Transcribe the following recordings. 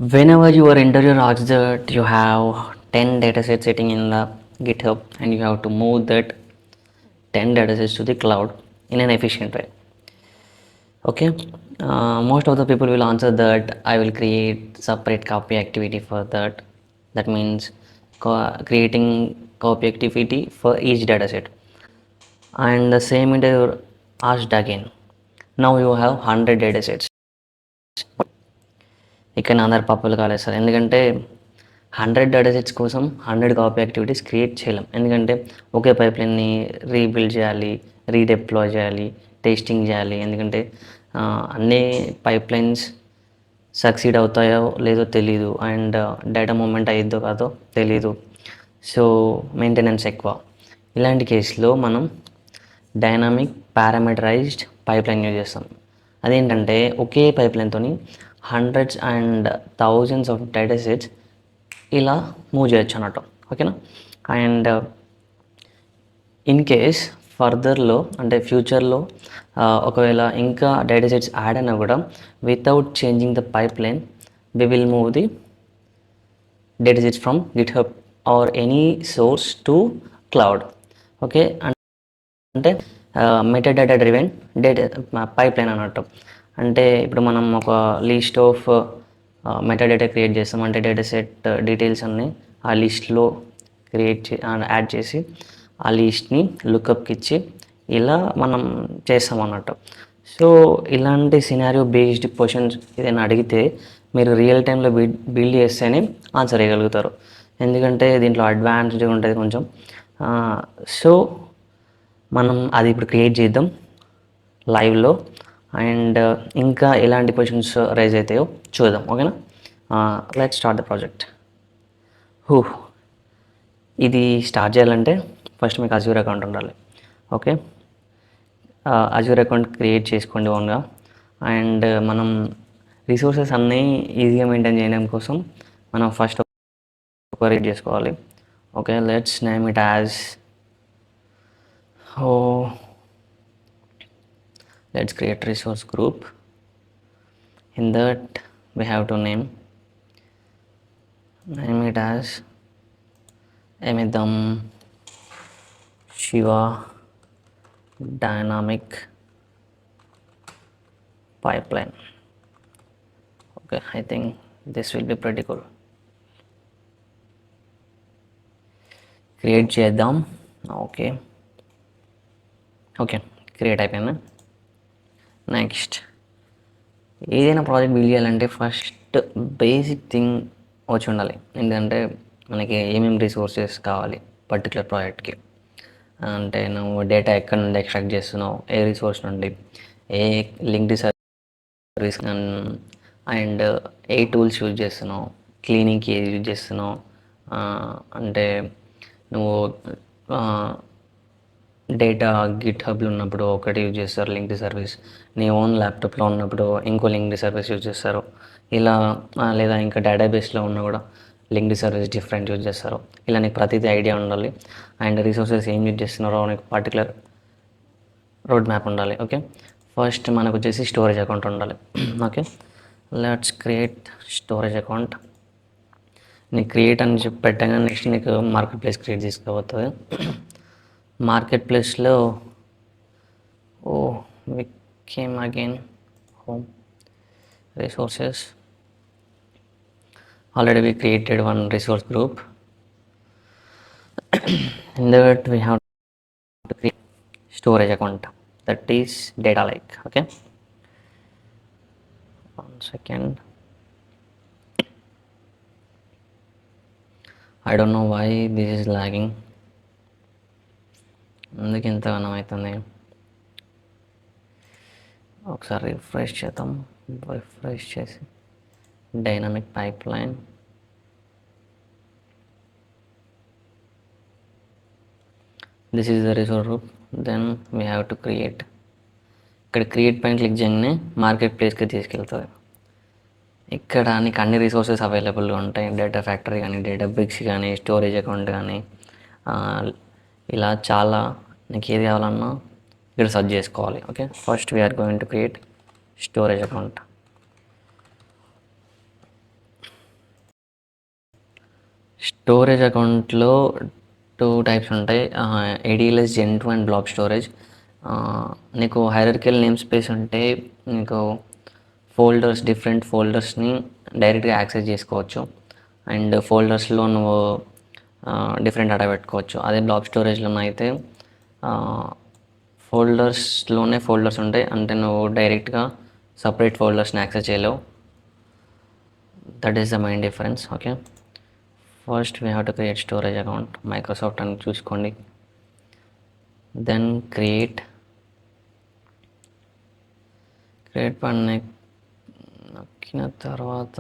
Whenever your interviewer asks that you have 10 datasets sitting in the GitHub and you have to move that 10 datasets to the cloud in an efficient way. Okay, most of the people will answer that I will create separate copy activity for that. That means creating copy activity for each dataset. And the same interviewer asked again. Now you have 100 datasets. ఇక్కడ అందరు పప్పులు కాలేదు sir, ఎందుకంటే 100 డేటాసెట్స్ కోసం 100 copy activities create చేయలేం. ఎందుకంటే ఒకే పైప్లైన్ని rebuild చేయాలి, రీడెప్లాయ్ చేయాలి, టెస్టింగ్ చేయాలి. ఎందుకంటే అన్ని పైప్లైన్స్ సక్సీడ్ అవుతాయో లేదో తెలీదు, అండ్ డేటా మూమెంట్ అయ్యిద్దో కాదో తెలీదు. సో మెయింటెనెన్స్ ఎక్కువ. ఇలాంటి కేసులో మనం డైనామిక్ పారామీటరైజ్డ్ పైప్లైన్ యూజ్ చేస్తాం. అదేంటంటే ఒకే పైప్లైన్తో hundreds and thousands of data sets ఇలా మూవ్ చేయొచ్చు అన్నట్టు. ఓకేనా? అండ్ ఇన్ కేస్ ఫర్దర్లో అంటే ఫ్యూచర్లో ఒకవేళ ఇంకా డేటా సెట్స్ యాడ్ అయినా కూడా without changing the pipeline we will move the data sets from GitHub or any source to cloud. Okay, అంటే మెటాడేటా డ్రివెన్ డేటా పైప్లైన్ అన్నట్టు. అంటే ఇప్పుడు మనం ఒక లిస్ట్ ఆఫ్ మెటాడేటా క్రియేట్ చేస్తాం. అంటే డేటా సెట్ డీటెయిల్స్ అన్నీ ఆ లిస్ట్లో యాడ్ చేసి ఆ లిస్ట్ని లుకప్కి ఇచ్చి ఇలా మనం చేస్తాం అన్నట్టు. సో ఇలాంటి సినారియో బేస్డ్ క్వశ్చన్స్ ఏదైనా అడిగితే మీరు రియల్ టైంలో బిల్డ్ చేస్తేనే ఆన్సర్ చేయగలుగుతారు. ఎందుకంటే దీంట్లో అడ్వాన్స్డ్గా ఉంటుంది కొంచెం. సో మనం అది ఇప్పుడు క్రియేట్ చేద్దాం లైవ్లో. అండ్ ఇంకా ఎలాంటి క్వశ్చన్స్ రైజ్ అవుతాయో చూద్దాం. ఓకేనా? Let's start the project. ఇది స్టార్ట్ చేయాలంటే ఫస్ట్ మీకు అజ్యూర్ అకౌంట్ ఉండాలి. ఓకే, అజ్యూర్ అకౌంట్ క్రియేట్ చేసుకోండి ఓన్గా. అండ్ మనం రిసోర్సెస్ అన్నీ ఈజీగా మెయింటైన్ చేయడం కోసం మనం ఫస్ట్ ఒక రీడ్ చేసుకోవాలి. Okay, let's name it as let's create resource group. In that we have to name it as Emidam Shiva Dynamic Pipeline. Okay, I think this will be pretty cool. Create చేద్దాం. Okay create అయిపోయింది. Next ఏదైనా project build చేయాలంటే first basic thing వచ్చి ఉండాలి. ఎందుకంటే మనకి ఏమేమి resources కావాలి పర్టికులర్ ప్రాజెక్ట్కి. అంటే నువ్వు డేటా ఎక్కడి నుండి ఎక్స్ట్రాక్ట్ చేస్తున్నావు, ఏ రిసోర్స్ నుండి, ఏ లింక్డ్ సర్వీస్ అండ్ ఏ టూల్స్ యూజ్ చేస్తున్నావు, క్లీనింగ్కి ఏది యూజ్ చేస్తున్నావు. అంటే నువ్వు డేటా గిట్హబ్లో ఉన్నప్పుడు ఒకటి యూజ్ చేస్తారు లింక్డ్ సర్వీస్, నీ ఓన్ ల్యాప్టాప్లో ఉన్నప్పుడు ఇంకో లింక్డ్ సర్వీస్ యూజ్ చేస్తారు. ఇలా లేదా ఇంకా డేటాబేస్లో ఉన్న కూడా లింక్డ్ సర్వీస్ డిఫరెంట్ యూజ్ చేస్తారు. ఇలా నీకు ప్రతిదీ ఐడియా ఉండాలి. అండ్ రిసోర్సెస్ ఏం యూజ్ చేస్తున్నారో నీకు పర్టికులర్ రోడ్ మ్యాప్ ఉండాలి. ఓకే, ఫస్ట్ మనకు వచ్చేసి స్టోరేజ్ అకౌంట్ ఉండాలి. Okay, let's create storage account. నీకు క్రియేట్ అని చెప్పి పెట్టగానే నెక్స్ట్ నీకు మార్కెట్ ప్లేస్ క్రియేట్ చేసుకోబోతుంది. మార్కెట్ ప్లేస్లో we came again home resources. Already we created one resource group. In that we have to create storage account, that is data lake. Okay, one second. I don't know why this is lagging. అందుకు ఇంతగానం అవుతుంది. ఒకసారి refresh చేద్దాం. Refresh చేసి dynamic pipeline, this is the resource group. Then we have to create. ఇక్కడ create పైన click చేయగానే market ప్లేస్కి తీసుకెళ్తుంది. ఇక్కడ నీకు అన్ని రిసోర్సెస్ అవైలబుల్గా ఉంటాయి. డేటా ఫ్యాక్టరీ కానీ, డేటా బ్రిక్స్ కానీ, స్టోరేజ్ అకౌంట్ కానీ, ఇలా చాలా నీకు ఏది కావాలన్నా ఇక్కడ సర్చ్ చేసుకోవాలి. Okay, first we're going to create storage account. Storage అకౌంట్లో టూ టైప్స్ ఉంటాయి, ADLS gen 2 and blob storage. నీకు హైరార్కికల్ నేమ్ స్పేస్ ఉంటే నీకు డిఫరెంట్ ఫోల్డర్స్ని డైరెక్ట్గా యాక్సెస్ చేసుకోవచ్చు, అండ్ ఫోల్డర్స్లో నువ్వు డిఫరెంట్ డేటా పెట్టుకోవచ్చు. అదే బ్లాబ్ స్టోరేజ్లో అయితే ఫోల్డర్స్ ఉంటాయి, అంటే నువ్వు డైరెక్ట్గా సపరేట్ ఫోల్డర్స్ని యాక్సెస్ చేయలేవు. That is the main difference. Okay, first we have to create storage account. Microsoft అని చూసుకోండి, దెన్ క్రియేట్ పని నొక్కిన తర్వాత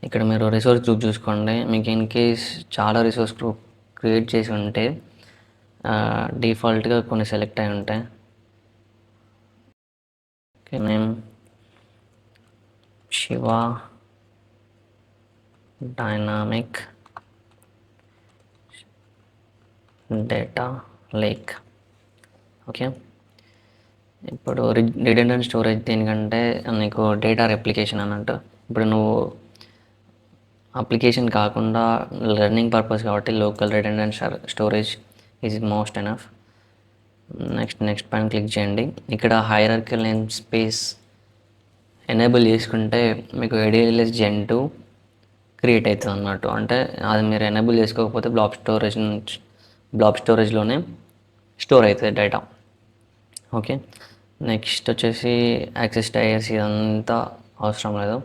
ఇక్కడ మీరు రిసోర్స్ గ్రూప్ చూసుకోండి. మీకు ఇన్ కేస్ చాలా రిసోర్స్ గ్రూప్ క్రియేట్ చేసి ఉంటే డిఫాల్ట్గా కొన్ని సెలెక్ట్ అయి ఉంటాయి. Okay, name Shiva dynamic data lake. Okay, ఇప్పుడు రిడెండెంట్ స్టోరేజ్ దేనికంటే నీకు డేటా రెప్లికేషన్ అన్నట్టు. ఇప్పుడు నువ్వు అప్లికేషన్ కాకుండా లెర్నింగ్ పర్పస్ కాబట్టి local redundant storage is most enough. Next పైన క్లిక్ చేయండి. ఇక్కడ హైరార్కికల్ నేమ్ స్పేస్ ఎనేబుల్ చేసుకుంటే మీకు ఏడిఎల్ఎస్ జెన్ 2 క్రియేట్ అవుతుంది అన్నట్టు. అంటే అది మీరు ఎనేబుల్ చేసుకోకపోతే బ్లాబ్ స్టోరేజ్లోనే స్టోర్ అవుతుంది డేటా. ఓకే, నెక్స్ట్ వచ్చేసి యాక్సెస్ టైర్స్, ఇదంతా అవసరం లేదు.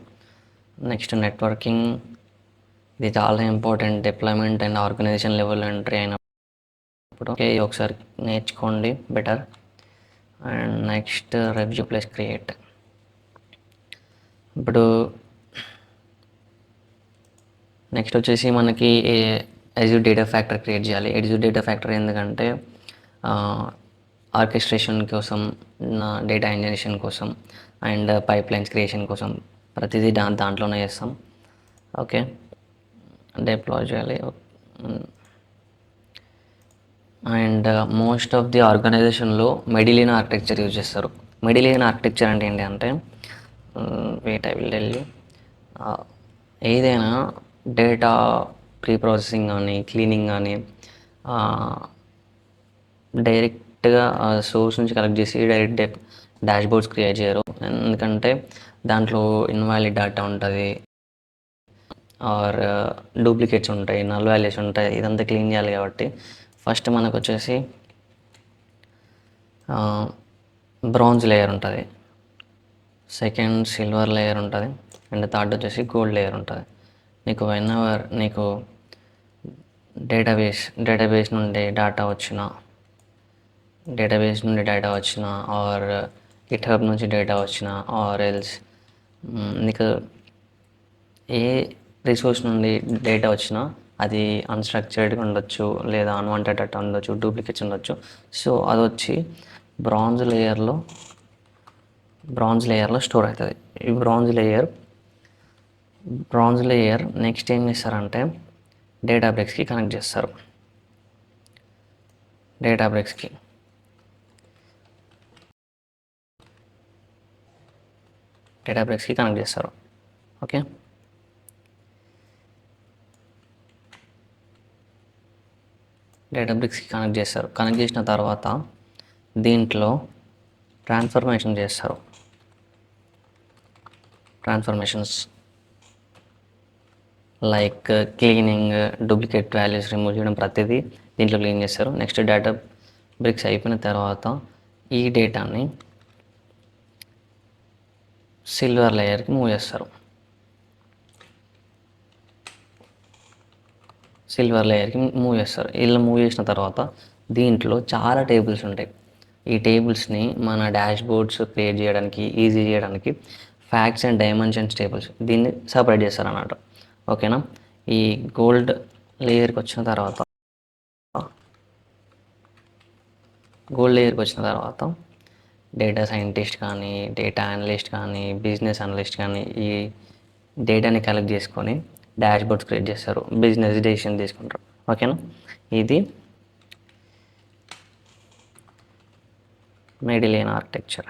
నెక్స్ట్ నెట్వర్కింగ్, ఇది చాలా important. Deployment and organisation level entry అయినప్పుడు ఓకే, ఒకసారి నేర్చుకోండి better. And next review plus create. ఇప్పుడు నెక్స్ట్ వచ్చేసి మనకి అజ్యూర్ డేటా ఫ్యాక్టరీ క్రియేట్ చేయాలి. అజ్యూర్ డేటా ఫ్యాక్టరీ ఎందుకంటే ఆర్కెస్ట్రేషన్ కోసం, డేటా ఇంజనరేషన్ కోసం, అండ్ పైప్లైన్స్ క్రియేషన్ కోసం ప్రతిదీ దాంట్లోనే చేస్తాం. ఓకే, డిప్లాయ్ చేయాలి. అండ్ మోస్ట్ ఆఫ్ ది ఆర్గనైజేషన్లో మెడిలిన్ ఆర్కిటెక్చర్ యూజ్ చేస్తారు. మెడిలిన్ ఆర్కిటెక్చర్ అంటే ఏంటి అంటే wait I will tell you. ఏదైనా డేటా ప్రీ ప్రాసెసింగ్ కానీ క్లీనింగ్ కానీ డైరెక్ట్గా సోర్స్ నుంచి కలెక్ట్ చేసి డైరెక్ట్ డాష్బోర్డ్స్ క్రియేట్ చేయరు. ఎందుకంటే దాంట్లో ఇన్వాలిడ్ డేటా ఉంటుంది, ఆర్ డూప్లికేట్స్ ఉంటాయి, నల్ వాల్యూస్ ఉంటాయి. ఇదంతా క్లీన్ చేయాలి కాబట్టి ఫస్ట్ మనకు వచ్చేసి బ్రాంజ్ లేయర్ ఉంటుంది, సెకండ్ సిల్వర్ లేయర్ ఉంటుంది, అండ్ థర్డ్ వచ్చేసి గోల్డ్ లేయర్ ఉంటుంది. నీకు నీకు డేటాబేస్ నుండి డేటా వచ్చిన ఆర్ గిట్హబ్ నుంచి డేటా వచ్చిన ఆర్ ఎల్స్ నీకు ఏ రిసోర్స్ నుండి డేటా వచ్చినా అది అన్స్ట్రక్చర్డ్గా ఉండొచ్చు, లేదా అన్వాంటెడ్ డేటా ఉండొచ్చు, డూప్లికేట్స్ ఉండొచ్చు. సో అది వచ్చి బ్రాంజ్ లేయర్లో స్టోర్ అవుతుంది. ఈ బ్రాంజ్ లేయర్ నెక్స్ట్ ఏం చేస్తారంటే డేటాబ్రేక్స్కి కనెక్ట్ చేస్తారు. డేటాబ్రేక్స్కి కనెక్ట్ చేస్తారు. ఓకే, డేటాబ్రేక్స్కి కనెక్ట్ చేసిన తర్వాత దీంట్లో transformations like cleaning, duplicate values remove చేయడం, ప్రతిదీ దీంట్లో క్లీన్ చేస్తారు. నెక్స్ట్ డేటాబ్రేక్స్ అయిపోయిన తర్వాత ఈ డేటాని సిల్వర్ లేయర్కి మూవ్ చేస్తారు. ఇలా మూవ్ చేసిన తర్వాత దీంట్లో చాలా టేబుల్స్ ఉంటాయి. ఈ టేబుల్స్ని మన డాష్బోర్డ్స్ క్రియేట్ చేయడానికి, ఈజీ చేయడానికి ఫ్యాక్ట్స్ అండ్ డైమెన్షన్స్ టేబుల్స్ దీన్ని సపరేట్ చేస్తారు అన్నమాట. ఓకేనా, ఈ గోల్డ్ లేయర్కి వచ్చిన తర్వాత డేటా సైంటిస్ట్ కానీ, డేటా అనలిస్ట్ కానీ, బిజినెస్ అనలిస్ట్ కానీ ఈ డేటాని కలెక్ట్ చేసుకొని డాష్బోర్డ్స్ క్రియేట్ చేస్తారు, బిజినెస్ డెసిషన్ తీసుకుంటారు. ఓకేనా, ఇది medallion architecture.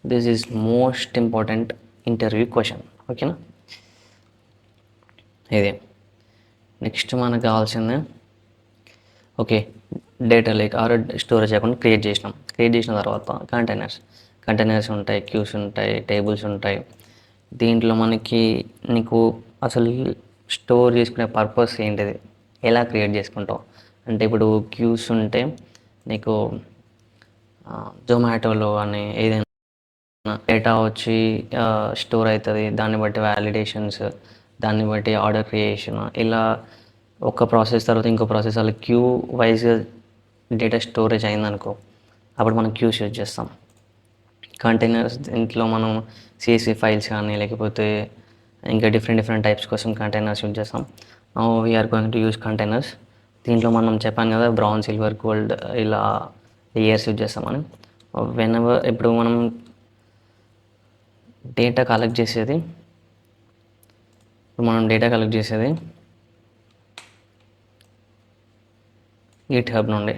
This is most important interview question. ఓకేనా. ఇది నెక్స్ట్ మనకు కావాల్సింది okay data lake or storage account create చేసిన తర్వాత కంటైనర్స్ ఉంటాయి, క్యూస్ ఉంటాయి, టేబుల్స్ ఉంటాయి. దీంట్లో నీకు అసలు స్టోర్ చేసుకునే పర్పస్ ఏంటిది, ఎలా క్రియేట్ చేసుకుంటావు అంటే ఇప్పుడు క్యూస్ ఉంటే నీకు జొమాటోలో కానీ ఏదైనా డేటా వచ్చి స్టోర్ అవుతుంది, దాన్ని బట్టి వ్యాలిడేషన్స్, దాన్ని బట్టి ఆర్డర్ క్రియేషన్, ఇలా ఒక ప్రాసెస్ తర్వాత ఇంకో ప్రాసెస్ అలా క్యూ వైజ్గా డేటా స్టోరేజ్ అయిందనుకో, అప్పుడు మనం క్యూస్ యూజ్ చేస్తాం. కంటైనర్స్ దీంట్లో మనం సిఎస్వి ఫైల్స్ కానీ లేకపోతే ఇంకా డిఫరెంట్ టైప్స్ కోసం కంటైనర్స్ యూజ్ చేస్తాం. We are going to use containers. దీంట్లో మనం చెప్పాను కదా బ్రౌన్, సిల్వర్, గోల్డ్ ఇలా లేయర్స్ యూజ్ చేస్తామని. ఇప్పుడు మనం డేటా కలెక్ట్ చేసేది గిట్హబ్ నుండి.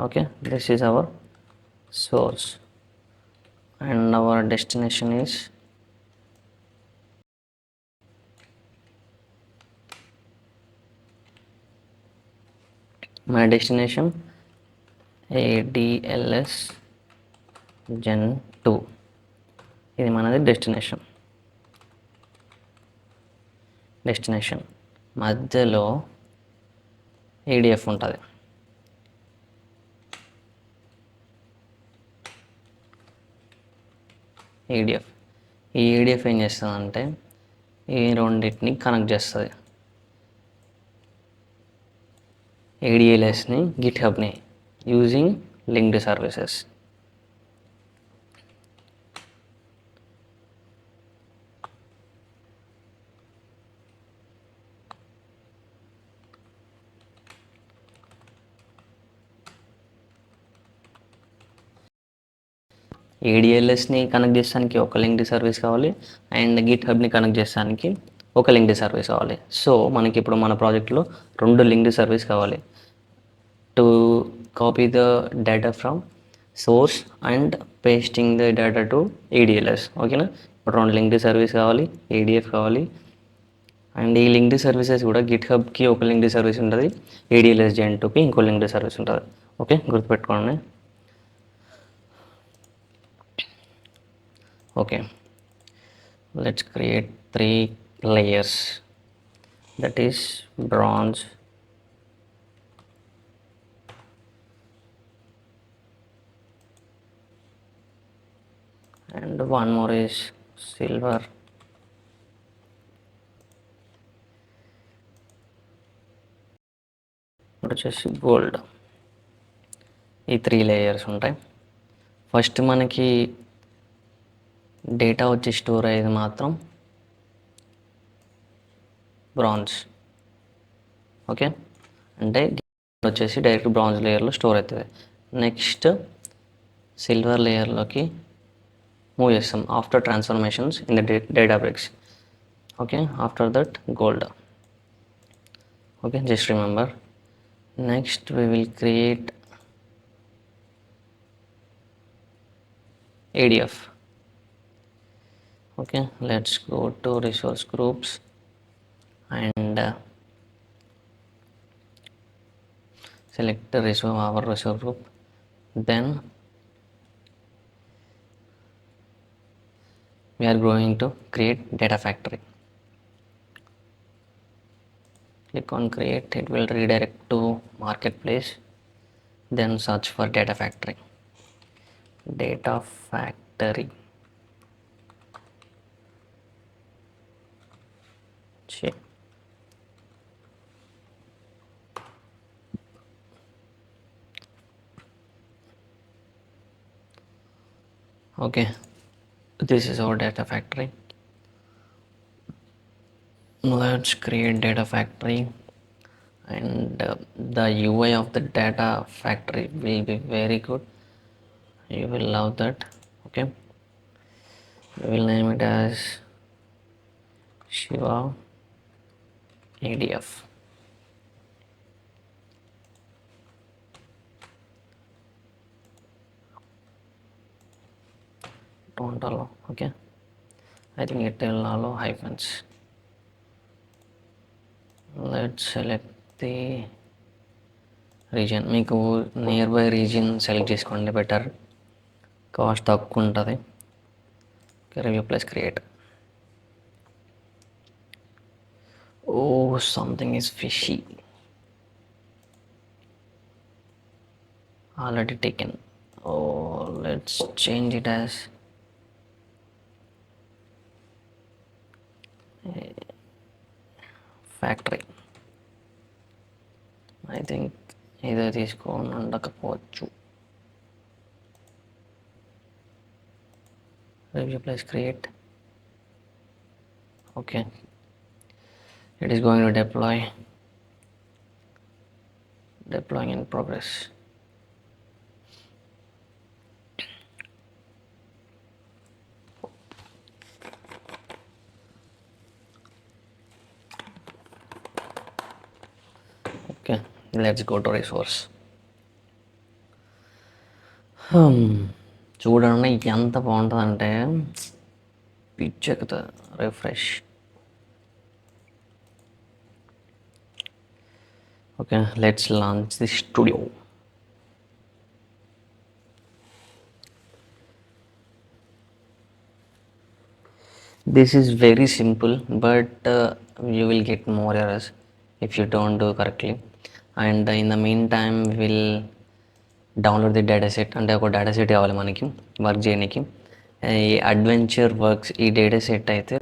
Okay, this is our source and our destination is my destination ADLS Gen 2. ఇది మనది డెస్టినేషన్ మధ్యలో ADF ఉంటుంది. ఈ ADF ఏం చేస్తుందంటే ఈ రెండింటిని కనెక్ట్ చేస్తుంది. ADLSని గిట్హబ్ని యూజింగ్ లింక్డ్ సర్వీసెస్. ADLSని కనెక్ట్ చేసానికి ఒక లింక్డ్ సర్వీస్ కావాలి అండ్ గిట్హబ్ని కనెక్ట్ చేసానికి ఒక లింక్డ్ సర్వీస్ కావాలి. సో మనకి ఇప్పుడు మన ప్రాజెక్ట్లో 2 లింక్డ్ సర్వీస్ కావాలి to copy the data from source and pasting the data to ADLS. ఓకేనా, ఇప్పుడు 2 లింక్డ్ సర్వీస్ కావాలి, ADF కావాలి. అండ్ ఈ లింక్డ్ సర్వీసెస్ కూడా గిట్హబ్కి ఒక లింక్డ్ సర్వీస్ ఉంటుంది, ADLS Gen 2కి ఇంకో లింక్డ్ సర్వీస్ ఉంటుంది. ఓకే, గుర్తుపెట్టుకోండి. Okay, let's create 3 layers, that is bronze, and one more is silver, వచ్చేసి గోల్డ్. ఈ 3 లేయర్స్ ఉంటాయి. ఫస్ట్ మనకి డేటా వచ్చి స్టోర్ అయ్యేది మాత్రం బ్రాంజ్. ఓకే, అంటే వచ్చేసి డైరెక్ట్ బ్రాంజ్ లేయర్లో స్టోర్ అవుతుంది. నెక్స్ట్ సిల్వర్ లేయర్లోకి మూవ్ చేస్తాం after transformations in the Databricks. Okay, after that gold. Okay, just remember. Next we will create ADF. Okay, let's go to resource groups and select our resource group. Then we are going to create data factory. Click on create, it will redirect to marketplace, then search for data factory. Okay, this is our data factory. Let's create data factory, and the UI of the data factory will be very good. You will love that. Okay, we will name it as Shiva ADF. టోంటాలో okay. I think Italiano hyphens. Let's select the region. మీకు nearby region select చేసుకోండి, better, cost తక్కువ ఉంటుంది. Review plus create. Oh something is fishy, already taken. Oh let's change it as factory. I think ఇదే తీసుకొని ఉండకపోవచ్చు. Review plus create. Okay, it is going to deploying in progress. Okay, let's go to resource. చూడండి ఎంత బాగుంటుందంటే పిచ్చెక్కుతుంది. Refresh. Okay, let's launch the studio. This is very simple, but you will get more errors if you don't do correctly. And in the meantime, we'll download the data set. అంటే ఒక data set కావాలి మనకి work చేయడానికి. ఈ adventure works ఈ data set అయితే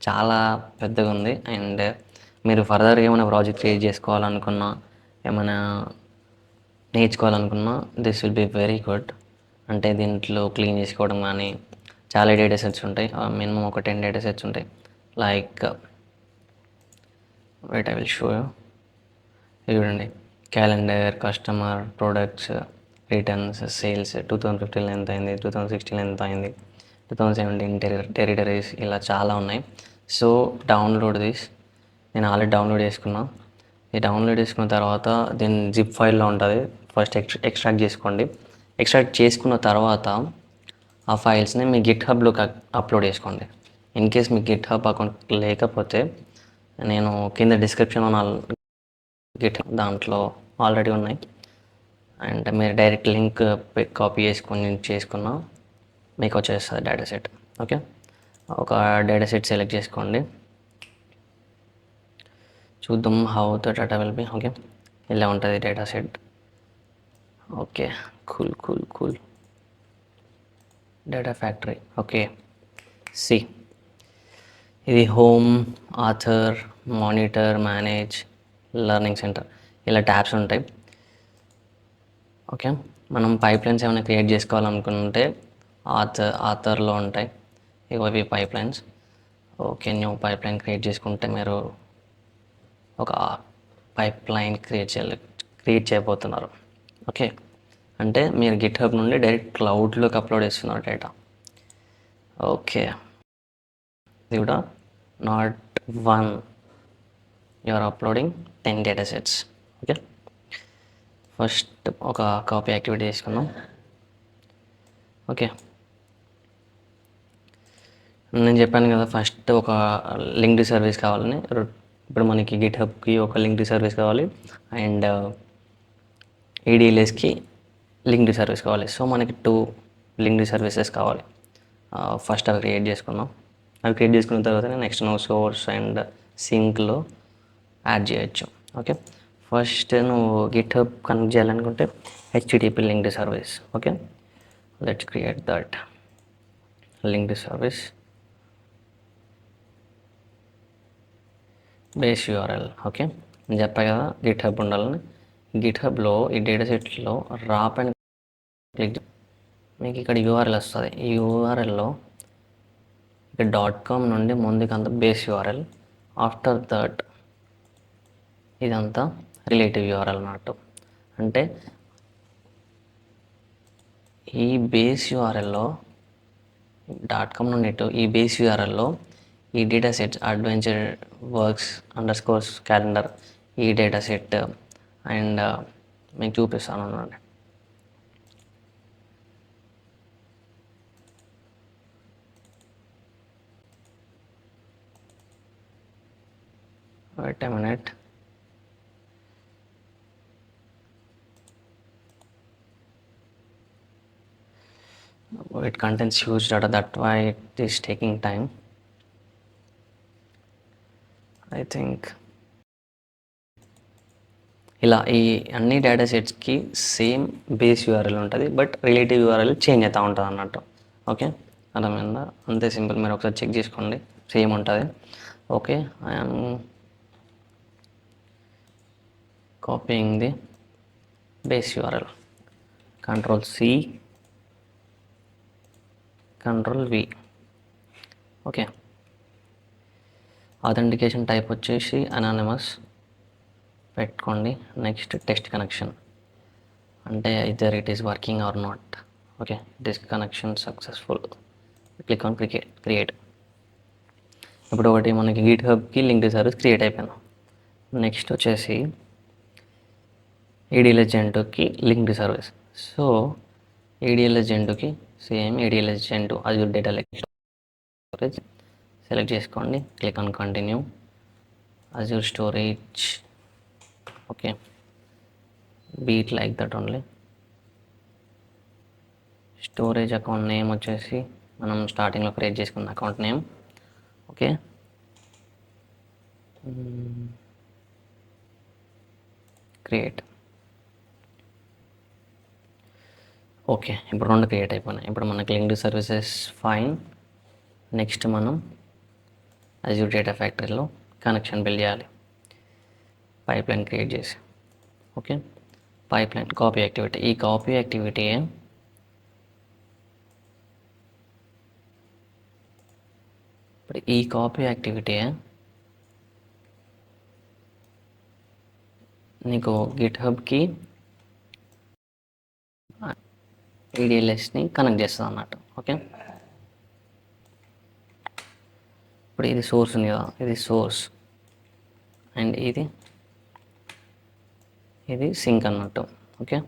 చాలా పెద్దగా ఉంది. అండ్ మీరు ఫర్దర్గా ఏమైనా ప్రాజెక్ట్ క్రియేట్ చేసుకోవాలనుకున్నా, ఏమైనా నేర్చుకోవాలనుకున్నా, this will be very good. అంటే దీంట్లో క్లీన్ చేసుకోవడం కానీ చాలా డేటా సెట్స్ ఉంటాయి. మినిమం ఒక 10 డేటా సెట్స్ ఉంటాయి. Like wait I will show you. చూడండి, calendar, customer, products, returns, sales, 2015 ఎంత అయింది, 2016 ఎంత అయింది, 2017 టెరిటరీస్, ఇలా చాలా ఉన్నాయి. So download this. నేను ఆల్రెడీ డౌన్లోడ్ చేసుకున్నా. ఈ డౌన్లోడ్ చేసుకున్న తర్వాత దీని జిప్ ఫైల్లో ఉంటుంది. ఫస్ట్ ఎక్స్ట్రాక్ట్ చేసుకోండి. ఎక్స్ట్రాక్ట్ చేసుకున్న తర్వాత ఆ ఫైల్స్ని మీ గిట్ హబ్లోకి అప్లోడ్ చేసుకోండి. In case me Git hub account లేకపోతే నేను కింద డిస్క్రిప్షన్లో నా గిట్ దాంట్లో ఆల్రెడీ ఉన్నాయి. అండ్ మీరు డైరెక్ట్ లింక్ కాపీ చేసుకున్నా మీకు వచ్చేస్తుంది డేటా సెట్. ఓకే, ఒక డేటా సెట్ సెలెక్ట్ చేసుకోండి. చూద్దాం how the data will be. Okay, ఇలా ఉంటుంది data set. Okay, cool data factory. Okay, see, ఇది home, author, monitor, manage, learning centre, ఇలా ట్యాబ్స్ ఉంటాయి. ఓకే, మనం పైప్లైన్స్ ఏమైనా క్రియేట్ చేసుకోవాలనుకుంటే ఆథర్లో ఉంటాయి ఇవి pipelines. Okay, new pipeline create చేసుకుంటే మీరు ఒక పైప్లైన్ క్రియేట్ చేయబోతున్నారు. ఓకే, అంటే మీరు గిట్ హబ్ నుండి డైరెక్ట్ క్లౌడ్లోకి అప్లోడ్ చేస్తున్నారు డేటా. ఓకే, ఇది కూడా not 1, you are uploading 10 data sets. Okay, first ఒక కాపీ యాక్టివేట్ చేసుకున్నాం. ఓకే, నేను చెప్పాను కదా ఫస్ట్ ఒక లింక్డ్ సర్వీస్ కావాలని. ఇప్పుడు మనకి గిట్ హబ్కి ఒక లింక్డ్ సర్వీస్ కావాలి అండ్ ADLSకి లింక్డ్ సర్వీస్ కావాలి. సో మనకి 2 లింక్డ్ సర్వీసెస్ కావాలి. ఫస్ట్ అవి క్రియేట్ చేసుకున్నాం. అవి క్రియేట్ చేసుకున్న తర్వాత నెక్స్ట్ నువ్వు సోర్స్ అండ్ సింక్లో యాడ్ చేయొచ్చు. ఓకే, ఫస్ట్ నువ్వు గిట్ హబ్ కనెక్ట్ చేయాలనుకుంటే HTTP linked service. Okay, let's create that linked service. Base URL. Okay, నేను చెప్పా కదా గిట్ హబ్ ఉండాలని. గిట్ హబ్లో ఈ డేటా సెట్లో రాప్ అండ్ క్లిక్, మీకు ఇక్కడ URL వస్తుంది. ఈ URLలో ఇక్కడ .com నుండి ముందుకంతా బేస్ URL. ఆఫ్టర్ దట్ ఇదంతా రిలేటివ్ URL అన్నట్టు. అంటే ఈ బేస్ URLలో .com నుండి ఈ బేస్ URLలో ఈ data set adventure works _ calendar ఈ డేటా సెట్ అండ్ మీకు చూపిస్తాను అన్నమాట. wait a minute. It contains huge data, that's why it is taking time. I think ఇలా ఈ అన్ని డేటా సెట్స్కి సేమ్ బేస్ యూఆర్ఎల్ ఉంటుంది, బట్ రిలేటివ్ యూఆర్ఎల్ చేంజ్ అవుతూ ఉంటుంది అన్నట్టు. ఓకే, అర్థమైందా? అంతే సింపుల్. మీరు ఒకసారి చెక్ చేసుకోండి, సేమ్ ఉంటుంది. Okay, I'm copying the base URL, Ctrl+C, Ctrl+V. Okay, authentication type వచ్చేసి అనానిమస్ పెట్టుకోండి. నెక్స్ట్ టెస్ట్ కనెక్షన్, అంటే either it is working or not. Okay, it is connection successful. Click on create. ఇప్పుడు ఒకటి మనకి గిట్హబ్కి linked service create అయిపోయింది. Next వచ్చేసి ADLS Gen2కి లింక్డ్ సర్వీస్. సో ADLS Gen2కి same ADLS Gen2 Azure data lake storage select చేసుకోండి. Click on continue. Azure storage, okay, beat like that only. Storage account name వచ్చేసి మనం స్టార్టింగ్లో క్రియేట్ చేసుకున్న account name. Okay, create. Okay, ఇప్పుడు 2 create అయిపోయినాయి. ఇప్పుడు మనకి లింక్డ్ సర్వీసెస్ ఫైన్. నెక్స్ట్ మనం అజూర్ డేటా ఫ్యాక్టరీలో కనెక్షన్ బిల్డ్ చేయాలి, పైప్లైన్ క్రియేట్ చేసి. Okay, pipeline copy activity. ఈ కాపీ యాక్టివిటీ ఇప్పుడు ఈ కాపీ యాక్టివిటీ నీకు గిట్హబ్కి ADLSని కనెక్ట్ చేస్తుంది అన్నట్టు. ఓకే, ఇప్పుడు ఇది సోర్స్ ఉంది కదా, ఇది సోర్స్ అండ్ ఇది సింక్ అన్నట్టు. ఓకే,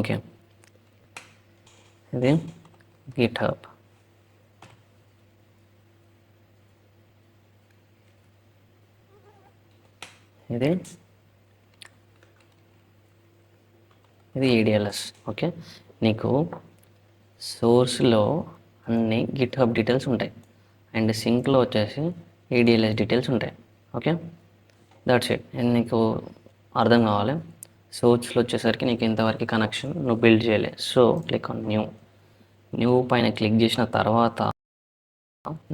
ఓకే, ఇది గిట్హబ్. ఇది ADLS. ఓకే, నీకు సోర్స్లో అన్ని గిట్హబ్ డీటెయిల్స్ ఉంటాయి అండ్ సింక్లో వచ్చేసి ADLS డీటెయిల్స్ ఉంటాయి. Okay, that's it. నీకు అర్థం కావాలి. సోర్స్లో వచ్చేసరికి నీకు ఇంతవరకు కనెక్షన్ నువ్వు బిల్డ్ చేయలే. సో క్లిక్ ఆన్ న్యూ పైన క్లిక్ చేసిన తర్వాత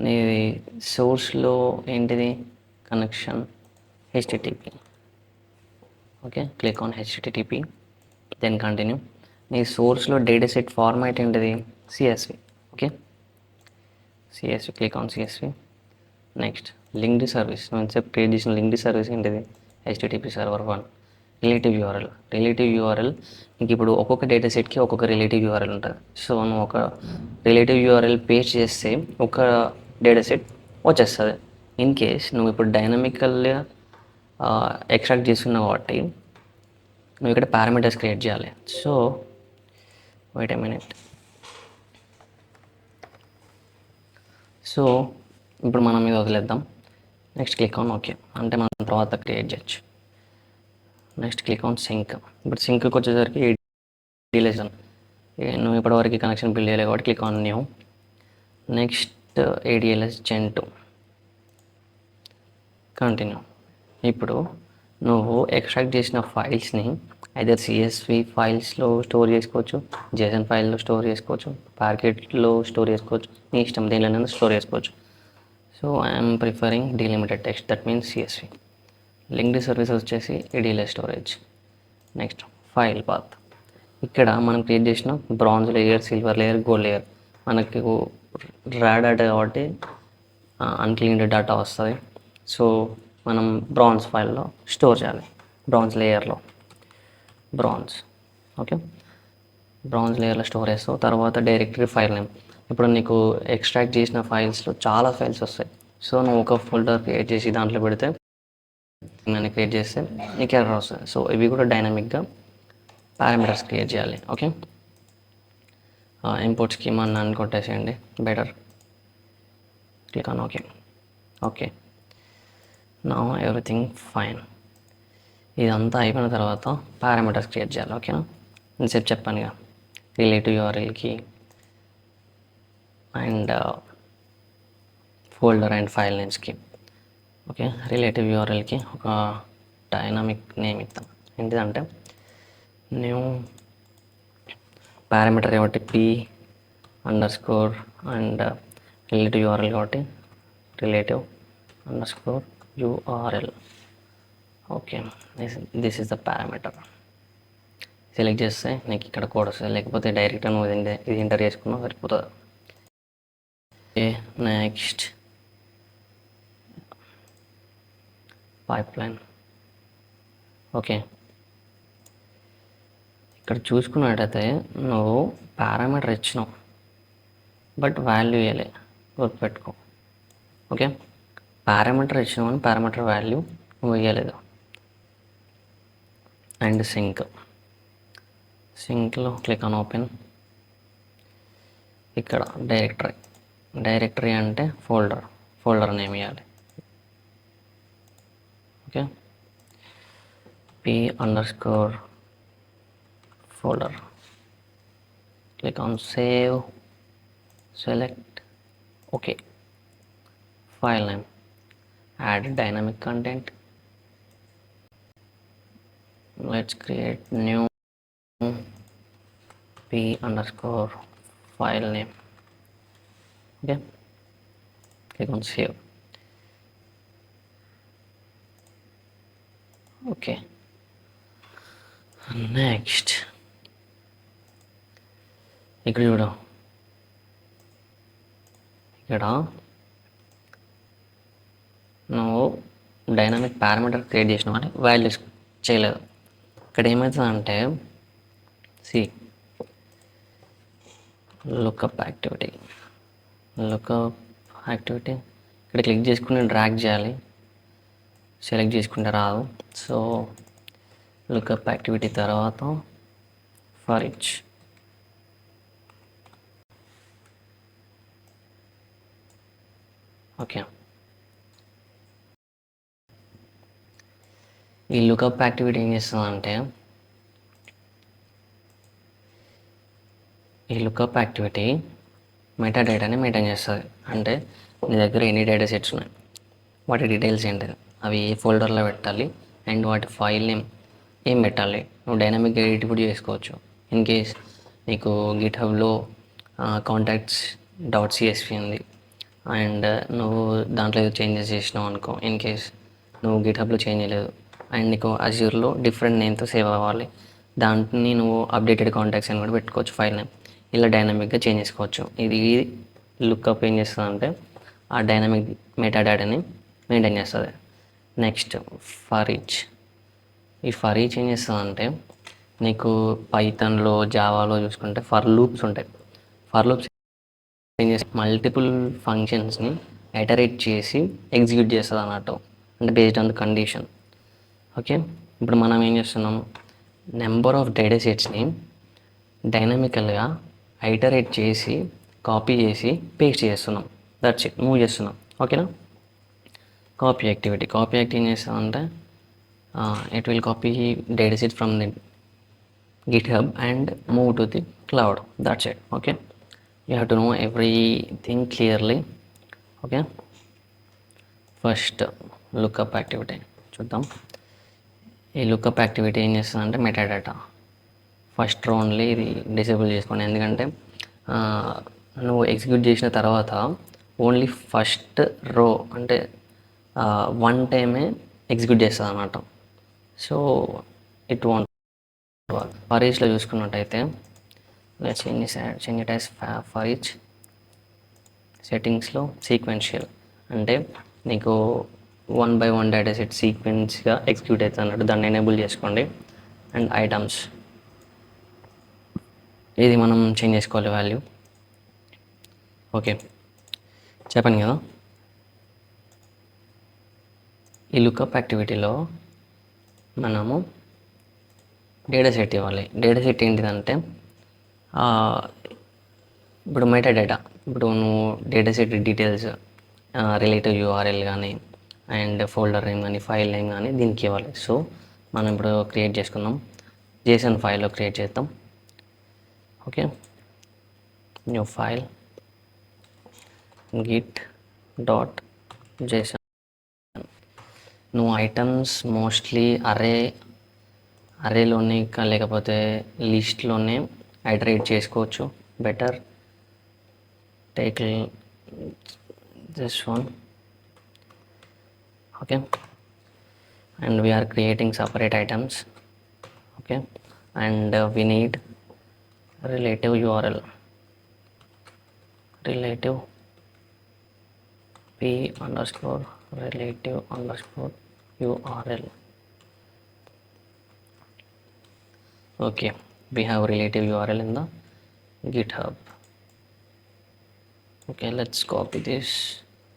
నీ సోర్స్లో ఏంటిది connection HTTP. Okay, click on HTTP, then continue. నీ సోర్స్లో డేటా సెట్ ఫార్మాట్ ఏంటిది CSV. Okay, CSV, click on CSV. Next linked service, నువ్వు చెప్పి క్రియేట్ చేసిన లింక్డ్ సర్వీస్ ఏంటిది HTTP సర్వర్ 1. రిలేటివ్ URL నీకు ఇప్పుడు ఒక్కొక్క డేటా సెట్కి ఒక్కొక్క రిలేటివ్ URL ఉంటుంది. సో నువ్వు ఒక రిలేటివ్ URL పేస్ట్ చేస్తే ఒక డేటా సెట్ వచ్చేస్తుంది. ఇన్ కేస్ నువ్వు ఇప్పుడు డైనమికల్గా ఎక్స్ట్రాక్ట్ చేస్తున్నావు కాబట్టి నువ్వు ఇక్కడ పారామీటర్స్ క్రియేట్ చేయాలి. So wait a minute. So ఇప్పుడు మనం ఇది వదిలేద్దాం. నెక్స్ట్ క్లిక్ ఆన్ ఓకే, అంటే మనం తర్వాత క్రియేట్ చేయొచ్చు. Next click on sink. ఇప్పుడు సింక్కి వచ్చేసరికి ADLS నువ్వు ఇప్పటివరకు కనెక్షన్ బిల్డ్ చేయలేదు కాబట్టి click on new. Next ADLS Gen2, continue. ఇప్పుడు నువ్వు ఎక్స్ట్రాక్ట్ చేసిన ఫైల్స్ని ఐదర్ CSV ఫైల్స్లో స్టోర్ చేసుకోవచ్చు, JSON ఫైల్లో స్టోర్ చేసుకోవచ్చు, ప్యాకెట్లో స్టోర్ చేసుకోవచ్చు, నీ ఇష్టం దేనిలోనైనా స్టోర్ చేసుకోవచ్చు. So I'm preferring delimited text, that means CSV. Linked service వచ్చేసి ADLS storage. Next file path. ఇక్కడ మనం క్రియేట్ చేసిన bronze layer, silver layer, gold layer మనకు రా డేటా కాబట్టి అన్క్లీన్డ్ డేటా వస్తుంది. సో మనం బ్రాంజ్ ఫైల్లో స్టోర్ చేయాలి, బ్రాంజ్ లేయర్లో. ఓకే, బ్రాంజ్ లేయర్లో స్టోర్ చేస్తావు. తర్వాత డైరెక్టరీ ఫైల్ నేమ్. ఇప్పుడు నీకు ఎక్స్ట్రాక్ట్ చేసిన ఫైల్స్లో చాలా ఫైల్స్ వస్తాయి. సో నువ్వు ఒక ఫోల్డర్ క్రియేట్ చేసి దాంట్లో పెడితే నేను క్రియేట్ చేస్తే నీకు ఎర్రర్ వస్తుంది. సో ఇవి కూడా డైనమిక్గా పారామీటర్స్ క్రియేట్ చేయాలి. ఓకే, ఇంపోర్ట్ స్కీమా నన్ను కొట్టేసేయండి better. Click on okay. Okay, నా ఎవ్రీథింగ్ ఫైన్. ఇదంతా అయిపోయిన తర్వాత పారామీటర్స్ క్రియేట్ చేయాలి. ఓకేనా, ఇంతసేపు చెప్పానుగా, రిలేటివ్ యూఆర్ఎల్కి అండ్ ఫోల్డర్ అండ్ ఫైల్ నేమ్స్కి. ఓకే, రిలేటివ్ యూఆర్ఎల్కి ఒక డైనామిక్ నేమ్ ఇద్దాం. ఏంటిదంటే న్యూ పారామీటర్ కాబట్టి p_, అండ్ రిలేటివ్ యూఆర్ఎల్ కాబట్టి రిలేటివ్_url. Okay, this is the parameter. Select చేస్తే నీకు ఇక్కడ కోడ్ వస్తుంది, లేకపోతే డైరెక్ట్గా నువ్వు ఇది ఎంటర్ చేసుకున్నావు సరిపోతుంది. Next pipeline. ఓకే, ఇక్కడ చూసుకున్నట్టయితే నువ్వు పారామీటర్ ఇచ్చినావు బట్ వాల్యూ ఇవ్వలే, గుర్తుపెట్టుకో. ఓకే, పారామీటర్ ఇచ్చినావు అని పారామీటర్ వాల్యూ నువ్వు ఇవ్వలేదు. అండ్ సింక్లో క్లిక్ ఆన్ ఓపెన్. ఇక్కడ డైరెక్టరీ అంటే ఫోల్డర్ నేమ్ ఇవ్వాలి. Okay, p_folder. Click on save, select, okay. File name, add dynamic content. Let's create new p_file name. Okay, click on save. Okay, next ఇక్కడ చూడు, ఇక్కడ నువ్వు డైనామిక్ పారామీటర్ క్రియేట్ చేసినావు అని values చేయలేదు. ఇక్కడ ఏమవుతుందంటే లుకప్ యాక్టివిటీ ఇక్కడ క్లిక్ చేసుకుని డ్రాగ్ చేయాలి, సెలెక్ట్ చేసుకుంటే రాదు. సో లుకప్ యాక్టివిటీ తర్వాత ఫర్ ఈచ్. ఓకే, ఈ లుకప్ యాక్టివిటీ ఏం చేస్తుందంటే, ఈ లుకప్ యాక్టివిటీ మెటా డేటాని మెయింటైన్ చేస్తుంది. అంటే నీ దగ్గర ఎన్ని డేటా సెట్స్ ఉన్నాయి, వాటి డీటెయిల్స్ ఏంటి, అవి ఏ ఫోల్డర్లో పెట్టాలి, అండ్ వాటి ఫైల్ నేమ్ ఏం పెట్టాలి. నువ్వు డైనామిక్గా ఎడిట్ కూడా చేసుకోవచ్చు. ఇన్ కేస్ నీకు గిట్హబ్లో contacts.csv ఉంది అండ్ నువ్వు దాంట్లో ఏదో చేంజెస్ చేసినావు అనుకో, ఇన్ కేస్ నువ్వు గిట్హబ్లో చేంజ్ చేయలేదు అండ్ నీకు అజ్యూర్లో డిఫరెంట్ నేమ్తో సేవ్ అవ్వాలి, దాంట్ని నువ్వు అప్డేటెడ్ కాంటాక్ట్స్ అని కూడా పెట్టుకోవచ్చు ఫైల్ నేమ్. ఇలా డైనామిక్గా చేంజ్ చేసుకోవచ్చు. ఇది లుక్అప్ ఏం చేస్తుందంటే ఆ డైనామిక్ మెటా డేటాని మెయింటైన్ చేస్తుంది. Next for each. ఈ ఫర్ ఈచ్ ఏం చేస్తుందంటే, నీకు పైథాన్లో జావాలో చూసుకుంటే ఫర్ లూప్స్ ఉంటాయి. ఫర్ లూప్స్ ఏం చేస్తే మల్టిపుల్ ఫంక్షన్స్ని ఐటరేట్ చేసి ఎగ్జిక్యూట్ చేస్తుంది అన్నట్టు, అంటే based on the condition. Okay, ఇప్పుడు మనం ఏం చేస్తున్నాం, నెంబర్ ఆఫ్ డేటా సెట్స్ని డైనామికల్గా ఐటరేట్ చేసి కాపీ చేసి పేస్ట్ చేస్తున్నాం. దట్స్ ఇట్, మూవ్ చేస్తున్నాం. ఓకేనా. కాపీ యాక్టివిటీ ఏం చేస్తామంటే, it will copy data set from the GitHub and move to the cloud. That's it. Okay, you have to know everything clearly. Okay, first lookup activity చూద్దాం. ఈ lookup activity ఏం చేస్తుందంటే meta data first row only ఇది disable చేసుకోండి. ఎందుకంటే నువ్వు execute చేసిన తర్వాత ఓన్లీ ఫస్ట్ రో అంటే వన్ టైమే ఎగ్జిక్యూట్ చేస్తుంది అన్నమాట. సో ఇట్ వాంట్ ఫర్ ఈచ్లో చూసుకున్నట్టయితే change it as for each. సెట్టింగ్స్లో సీక్వెన్షియల్ అంటే నీకు 1 by 1 డేటా సెట్ సీక్వెన్స్గా ఎగ్జిక్యూట్ అవుతుంది అన్నట్టు, దాన్ని ఎనేబుల్ చేసుకోండి. అండ్ ఐటమ్స్ ఇది మనం చేంజ్ చేసుకోవాలి వాల్యూ. ఓకే, చెప్పాను కదా, ఈ లుక్అప్ యాక్టివిటీలో మనము డేటా సెట్ ఇవ్వాలి. డేటా సెట్ ఏంటిదంటే ఇప్పుడు మెటా డేటా, ఇప్పుడు నువ్వు data set details relative URL కానీ అండ్ ఫోల్డర్ నేమ్ కానీ ఫైల్ నేమ్ కానీ దీనికి ఇవ్వాలి. సో మనం ఇప్పుడు క్రియేట్ చేసుకుందాం. జేసన్ ఫైల్లో క్రియేట్ చేద్దాం. Okay, new file git dot Jason. నువ్వు ఐటమ్స్ మోస్ట్లీ అరేలోనే లేకపోతే లిస్ట్లోనే ఐటరేట్ చేసుకోవచ్చు. Better take this one. Okay, and we are creating separate items. Okay, and we need relative url, relative p underscore relative underscore url. Okay, we have relative url in the GitHub. Okay, let's copy this,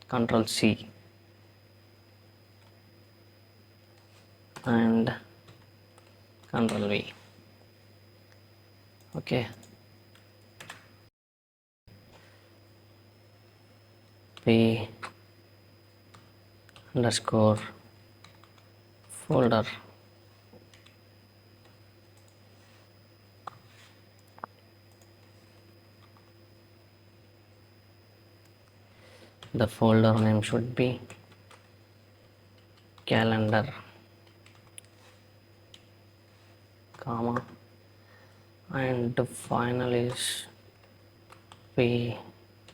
Control C and Control V. Okay, p underscore folder. The folder name should be calendar, comma, and the final is p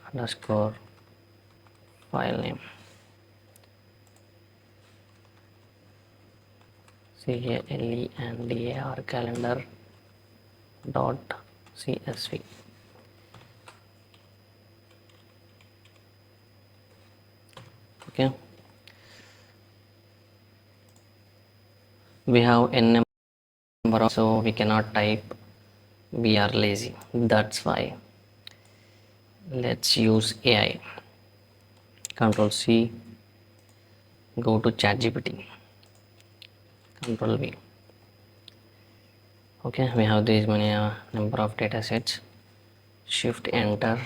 underscore file name, calendar calendar dot csv. Okay, we have n number of, so we cannot type, we are lazy, that's why let's use AI. Control C, go to ChatGPT, Control V. Okay, we have this many number of data sets. Shift enter,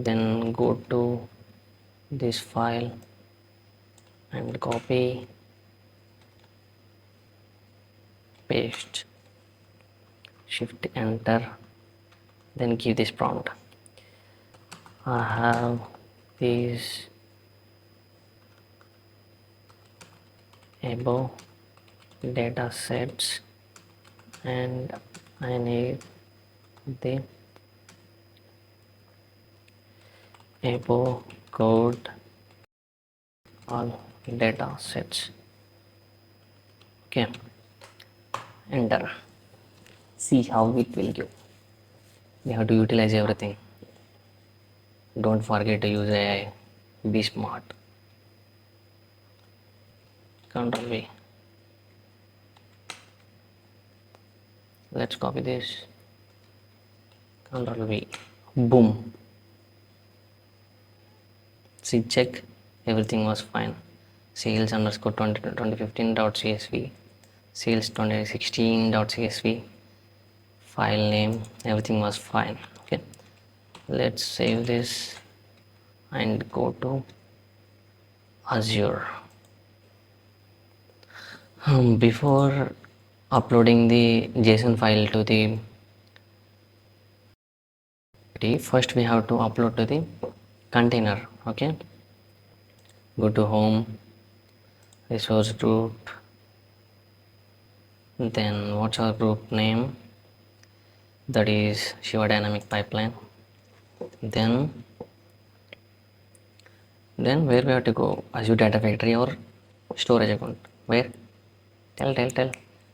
then go to this file and copy, paste, shift enter, then give this prompt. I have these above data sets and I need the above code all data sets. Okay, enter. See how it will give. You have to utilize everything. Don't forget to use AI. Be smart. Control V. Let's copy this. Control V. Boom. See, check. Everything was fine. Sales underscore 2015.csv. Sales 2016.csv. File name. Everything was fine. Okay. Let's save this and go to Azure. Before uploading the JSON file to the first we have to upload to the container. Okay, go to home, resource group, then what's our group name? That is Shiva Dynamic Pipeline. Then where we have to go? Azure Data Factory or storage account? Where? Tell.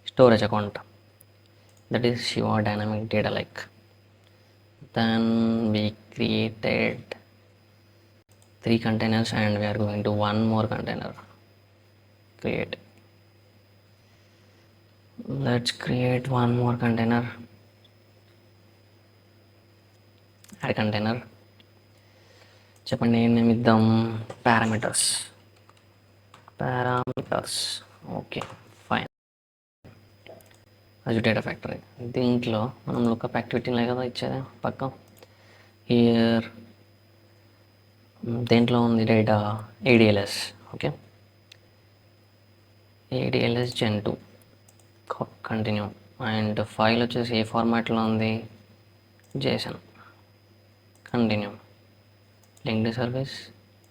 Storage account. That is Shiva Dynamic Data Lake. Then we created 3 containers and we are going to one more container. Create. Let's create one more container. Add container. చెప్పండి, name ఇద్దాం parameters. Okay, fine. Azure data factory. దీంట్లో మనం lookup యాక్టివిటీలే కదా ఇచ్చేది పక్క. Here దేంట్లో ఉంది data? ADLS. Okay, ADLS gen 2 continue. And file వచ్చేసి ఏ ఫార్మాట్లో ఉంది? JSON. Continue. Linked service,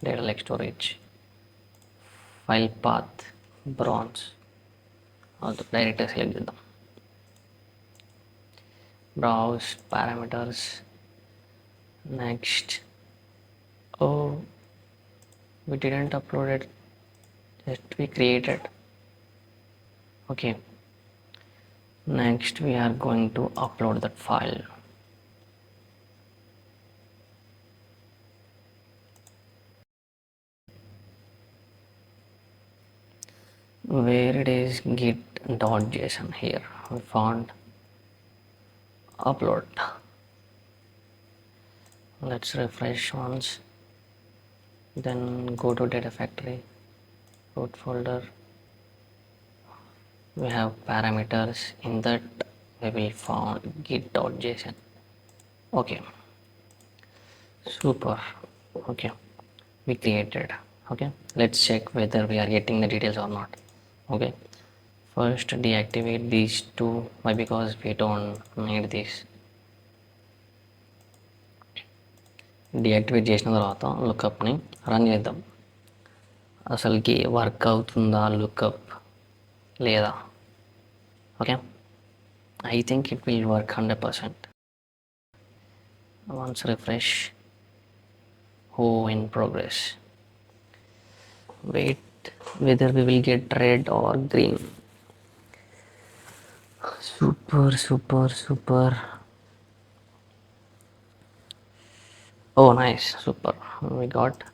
data like storage, file path బ్రాన్స్. అది డైరెక్ట్గా సెలెక్ట్ చేద్దాం. Browse parameters. Next. Oh, we didn't upload it, just we created. Okay, next we are going to upload that file. Where it is git.json. Here we found upload. Let's refresh once, then go to data factory, root folder. We have parameters. In that we will found git.json. Okay, super. Okay, we created. Okay, let's check whether we are getting the details or not. Okay, first deactivate these two. Why? Because we don't need this. deactivate చేసిన తర్వాత లుకప్ని run చేద్దాం. అసలుకి work అవుతుందా lookup లేదా? Okay, I think it will work 100%. Once refresh. in progress. Wait whether we will get red or green. Super. Oh, nice. Super, we got.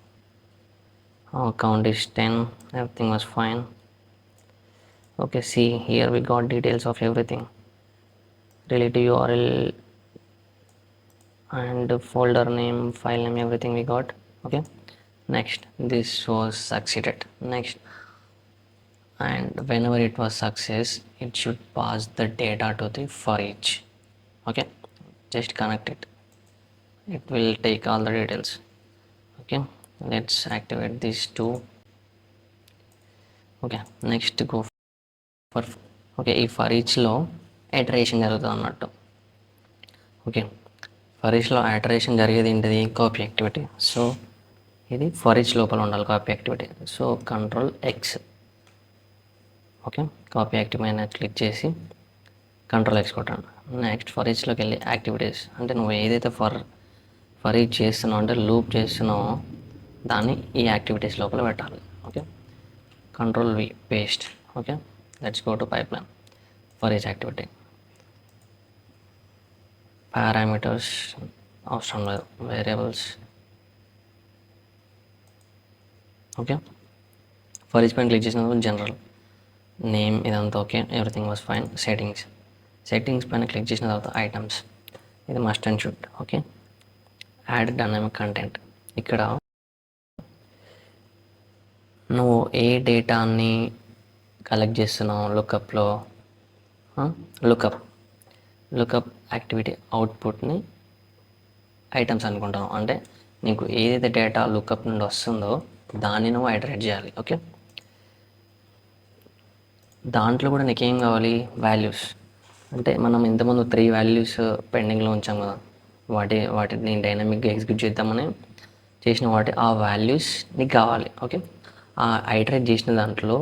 Our count is 10. Everything was fine. Okay, see here we got details of everything, relative URL and folder name, file name, everything we got. Okay, next, this was succeeded. Next, and whenever it was success, it should pass the data to the for each. Okay, just connect it, it will take all the details. Okay, let's activate these two. Okay, next go for. Okay, ఈ for ఈచ్లో iteration జరుగుతుంది అన్నట్టు. Okay, for ఈచ్లో iteration జరిగేది ఏంటిది? Copy activity. So ఇది for each లోపల ఉండాలి copy activity. So Ctrl+X. Okay, copy active అయినా click చేసి Ctrl+X కొట్టండి. నెక్స్ట్ ఫర్ ఈచ్లోకి వెళ్ళి యాక్టివిటీస్, అంటే నువ్వు ఏదైతే ఫర్ ఈచ్ చేస్తున్నావు అంటే లూప్ చేస్తున్నావో దాన్ని ఈ యాక్టివిటీస్ లోపల పెట్టాలి. Okay, Ctrl+V paste. Okay, let's go to pipeline. For each activity parameters అవసరం లేదు, వేరియబుల్స్. ఓకే, ఫర్ ఈచ్ పైన క్లిక్ చేసినప్పుడు జనరల్ నేమ్ ఇదంతా okay, everything was fine. Settings పైన క్లిక్ చేసిన తర్వాత ఐటమ్స్, ఇది must and should. Okay, add dynamic content. ఇక్కడ నువ్వు ఏ డేటాని కలెక్ట్ చేస్తున్నావు లుకప్లో, లుకప్ యాక్టివిటీ అవుట్పుట్ని ఐటమ్స్ అనుకుంటాను. అంటే నీకు ఏదైతే డేటా లుకప్ నుండి వస్తుందో దాన్ని నువ్వు ఐటరేట్ చేయాలి. ఓకే, దాంట్లో కూడా నీకేం కావాలి? వాల్యూస్. అంటే మనం ఇంతకుముందు 3 వాల్యూస్ పెండింగ్లో ఉంచాం కదా, వాటిని డైనమిక్గా ఎగ్జిక్యూట్ చేద్దామని చేసిన ఆ వాల్యూస్ నీకు కావాలి. ఓకే, ఆ ఐటరేట్ చేసిన దాంట్లో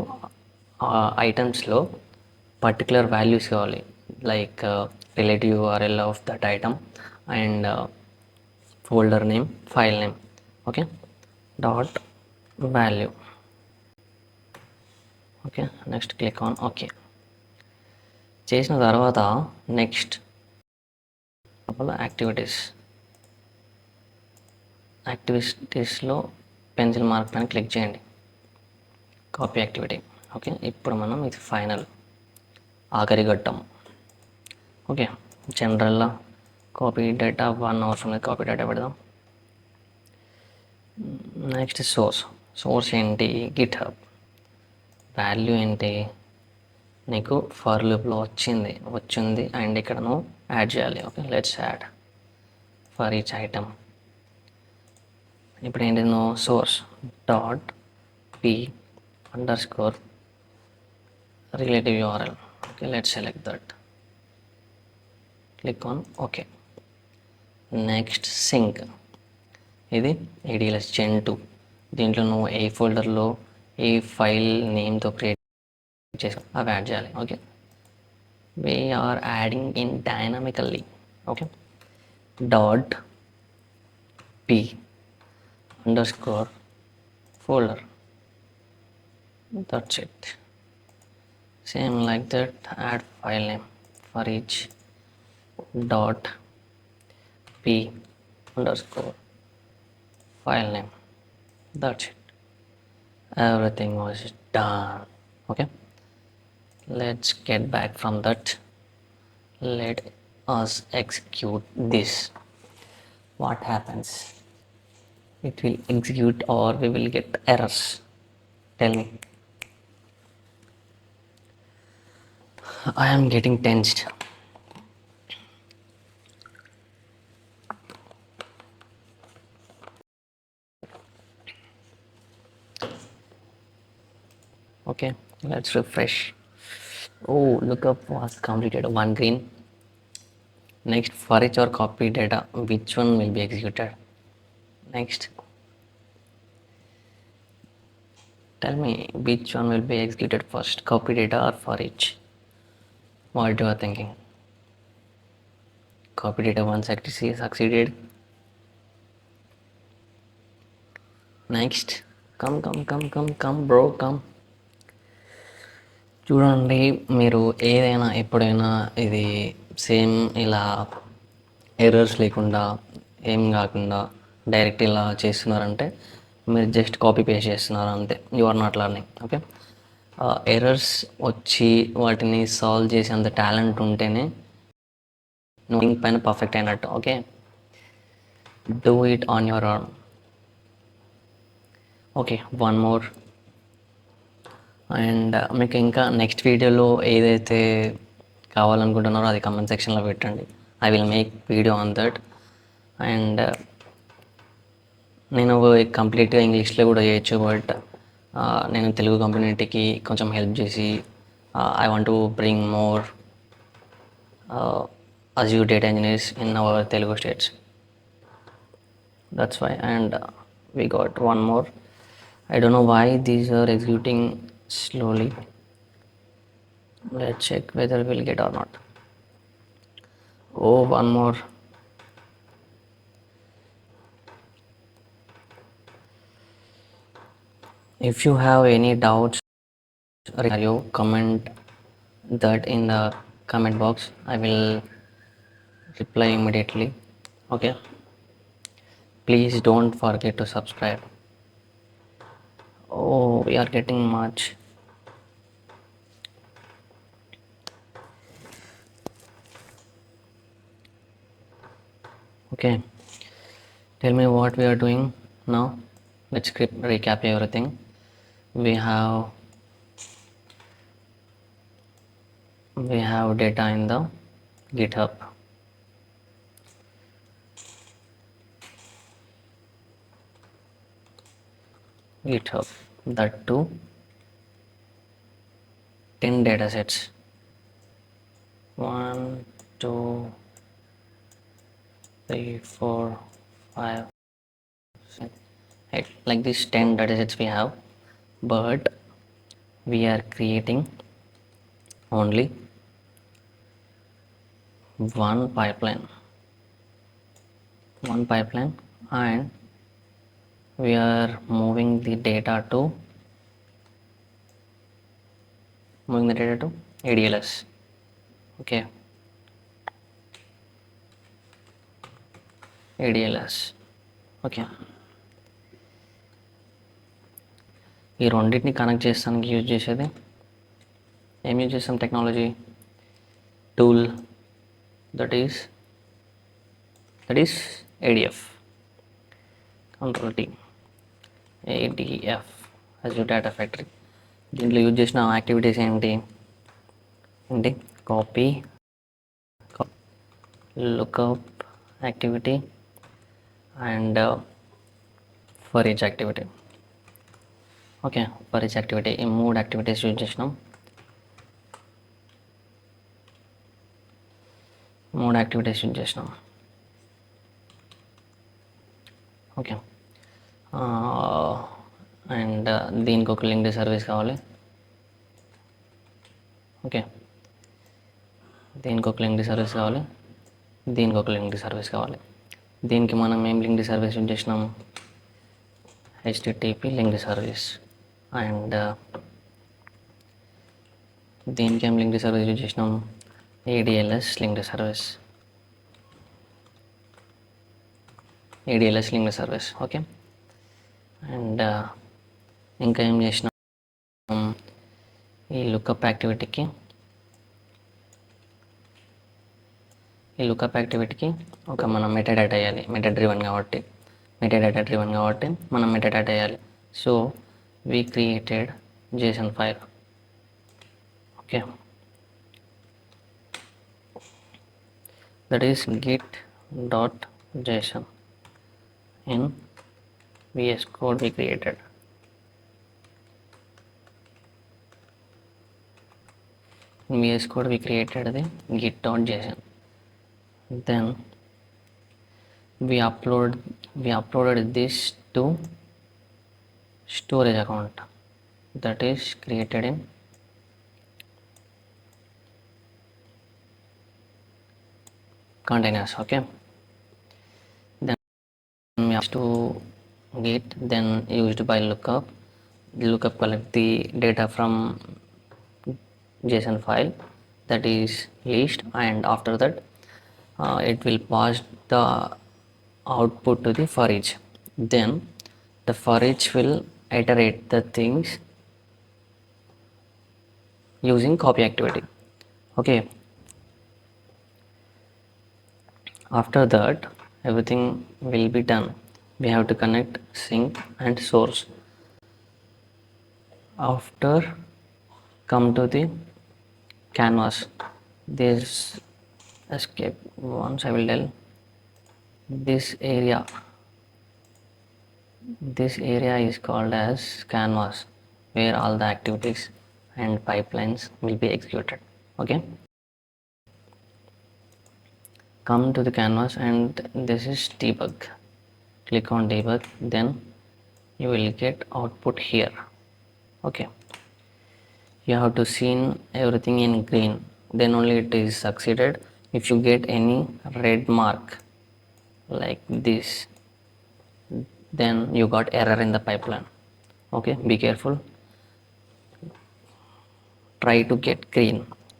ఆ ఐటమ్స్లో పర్టికులర్ వాల్యూస్ కావాలి, like relative URL of that item and folder name, file name. Okay, dot value. Okay, next click on OK. చేసిన తర్వాత నెక్స్ట్ యాక్టివిటీస్లో పెన్సిల్ మార్క్ పైన క్లిక్ చేయండి, కాపీ యాక్టివిటీ. ఓకే, ఇప్పుడు మనం ఇది ఫైనల్ ఆఖరి ఘట్టం. ఓకే, జనరల్గా కాపీ డేటా 1 అవసరం లేదు, కాపీ డేటా పెడదాం. నెక్స్ట్ సోర్స్ ఏంటి? గిట్హబ్. వాల్యూ ఏంటి? నీకు ఫర్ లూప్లో వచ్చింది అండ్ ఇక్కడ నువ్వు యాడ్ చేయాలి. Okay, let's add for each item. ఇప్పుడు ఏంటి నో source dot p underscore relative URL. Okay, let's select that. Click on OK. Next sink, ఇది ADLS Gen 2. దీంట్లో నువ్వు ఏ ఫోల్డర్లో ఏ ఫైల్ నేమ్తో క్రియేట్ చేసావు అవి యాడ్ చేయాలి. Okay, we are adding in dynamically. Okay, dot p underscore folder, that's it. Same like that, add file name for each. Dot p underscore file name, that's it. Everything was done. Okay, let's get back from that. Let us execute this. What happens? It will execute or we will get errors. Tell me. I am getting tensed. Okay, let's refresh. Oh, lookup was completed. One green. Next, for each or copy data, which one will be executed? Next, tell me which one will be executed first, copy data or for each? What you are thinking? Copy data once actually succeeded. Next, come bro, come. చూడండి, మీరు ఏదైనా ఎప్పుడైనా ఇది same ఇలా errors లేకుండా ఏం కాకుండా direct ఇలా చేస్తున్నారంటే మీరు జస్ట్ కాపీ పేస్ట్ చేస్తున్నారు అంతే. You are not learning. Okay, errors వచ్చి వాటిని సాల్వ్ చేసేంత టాలెంట్ ఉంటేనే నువ్వు పైన పర్ఫెక్ట్ అయినట్టు. Okay, do it on your own. Okay, one more. And మీకు ఇంకా నెక్స్ట్ వీడియోలో ఏదైతే కావాలనుకుంటున్నారో అది కమెంట్ సెక్షన్లో పెట్టండి. I will make video on that. And నేను కంప్లీట్గా ఇంగ్లీష్లో కూడా చేయొచ్చు, బట్ నేను తెలుగు కమ్యూనిటీకి కొంచెం హెల్ప్ చేసి I want to bring more Azure data engineers in our Telugu states. That's why. And we got one more. I don't know why these are executing slowly. Let's check whether we'll get or not. Oh, one more. If you have any doubts, you comment that in the comment box. I will reply immediately. Okay, please don't forget to subscribe. Oh, we are getting much. Okay, tell me what we are doing now. Let's recap everything. We have data in the GitHub. That too 10 data sets. 1 2 3 4 5 6 8, like this 10 data sets we have, but we are creating only one pipeline, and we are moving the data to ADLS. Okay, ADLS. Okay, ఈ రెండింటిని connect చేస్తానికి use చేసేది ఏం use చేస్తాం? Technology tool, that is ADF. Control T, ADF, Azure Data Factory. దీంట్లో use చేసిన activities ఏంటి? Copy, lookup activity, and for each activity. Okay, for each activity ఈ 3 యాక్టివిటీస్ యూజ్ చేసినాం. 3 యాక్టివిటీస్ యూజ్ చేసినాం. ఓకే, అండ్ దీనికి ఒక linked service కావాలి. Okay, దీనికి ఒక లింక్డ్ సర్వీస్ కావాలి, దీనికి ఒక లింక్డ్ సర్వీస్ కావాలి. దీనికి మనం ఏం లింక్డ్ సర్వీస్ యూజ్ చేసినాం? HTTP linked service. అండ్ దీనికి ఏం లింక్డ్ సర్వీస్ యూజ్ చేసినాం? ADLS linked service. ADLS linked service. Okay, and ఇంకా ఏం చేసినాం? ఈ లుకప్ యాక్టివిటీకి ఒక మనం మెటాడేటా వేయాలి. మెటా డ్రివెన్ కాబట్టి మనం మెటాడేటా వేయాలి. So we created JSON file. Okay, that is git.json. in VS Code we created. In VS Code we created the git.json. Then we uploaded this to storage account that is created in containers. Okay, then we have to git, then used by lookup collect the data from JSON file that is list, and after that it will pass the output to the for each. Then the for each will iterate the things using copy activity. Okay, after that everything will be done. We have to connect sink and source. After come to the canvas, this escape once I will tell this area is called as canvas, where all the activities and pipelines will be executed. Okay, come to the canvas and this is debug. Click on debug, then you will get output here. Okay, you have to see everything in green, then only it is succeeded. If you get any red mark like this, then you got error in the pipeline. Okay, be careful, try to get green.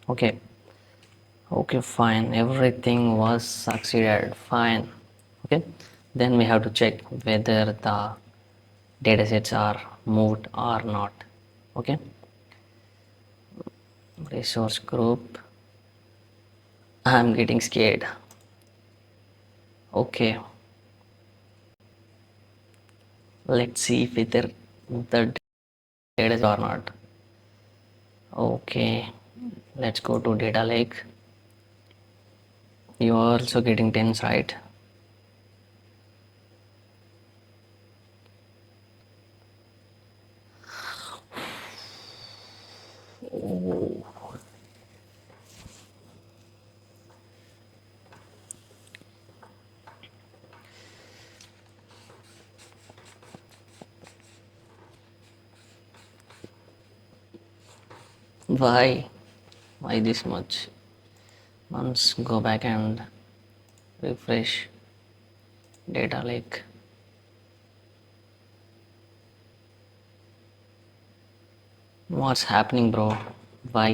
Okay, fine, everything was succeeded, fine. Okay, then we have to check whether the datasets are moved or not. Okay, resource group, I'm getting scared. Okay, let's see whether the data or not. Okay, let's go to data lake. You are also getting tense, right? Why this much? Once go back and refresh data lake. What's happening, bro? Why?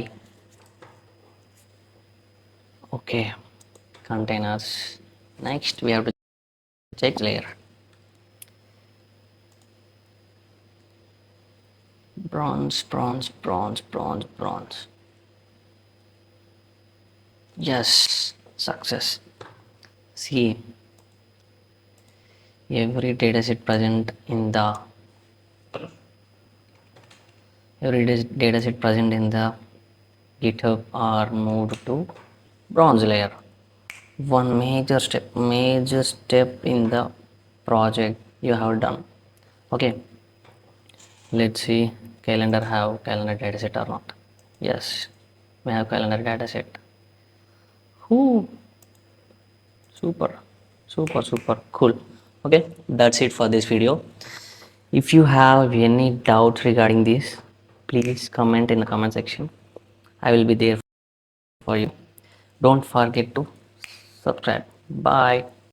Okay, containers. Next we have to check layer. Bronze. Yes, success. See, every dataset present in the GitHub are moved to bronze layer. One major step in the project you have done. Okay, let's see calendar have calendar dataset or not. Yes, we have calendar dataset. Ooh, super, super cool. Okay, that's it for this video. If you have any doubts regarding this, please comment in the comment section. I will be there for you. Don't forget to subscribe. Bye.